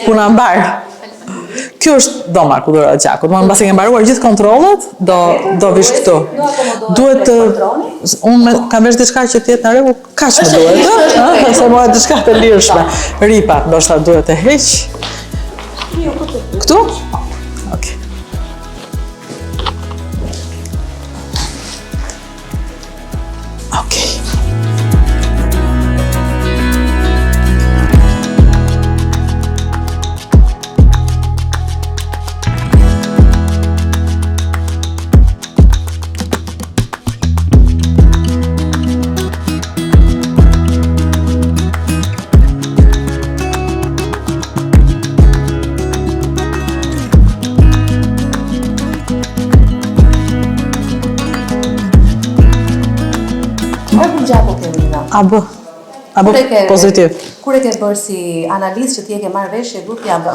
puna mbar. Kjo është doma ku do gjakut. Më mbasi ke mbaruar gjithë kontrollet, do vish këtu. Duhet të unë kam vesh diçka që të jetë në rregull, kaq më duhet, ëh, se më diçka të lirshme. Ripat, ndoshta duhet të heq. Këtu? Okej. Okej. A bë pozitiv. Kur e ke bërë si analizë që ti e ke marrë vesh e grupi AB?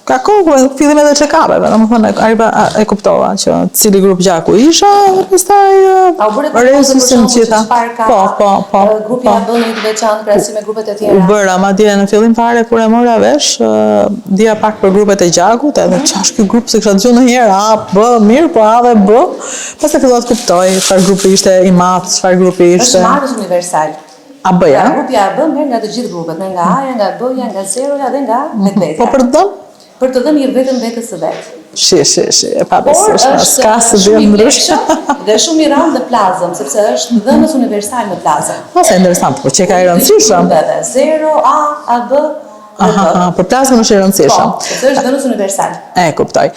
Ka kohë, fillim edhe check-upeve, domethënë e kuptova që cili grup gjaku isha, dhe pastaj rrezisin gjitha. Po. Grupi AB në një të veçantë krahasim me grupet e tjera. U bëra madje në fillim fare kur e mora vesh, dija pak për grupet e gjakut, edhe ç'është ky grup se kisha dëgjuar ndonjëherë, A, B, mirë, po A dhe B. Pastaj fillova të kuptoj çfarë grupi ishte i madh, çfarë grupi ishte. Është marrës universal. AB-ja. Grupi AB merr nga të gjithë grupet, merr nga A-ja, nga B-ja, nga Z-ja dhe nga vetveta. Po për të dhënë? Për të dhënë vetëm vetes së vet. Shi, e pa besueshme, s'ka se dhe ndryshme. Dhe shumë i rëndë në plazëm, sepse është dhënës universal në plazëm. Ose interesant, po që ka i rëndësishëm. 0, A, AB, Aha, për plazmën është i rëndësishëm. Po, sepse është dhënës universal. E kuptoj.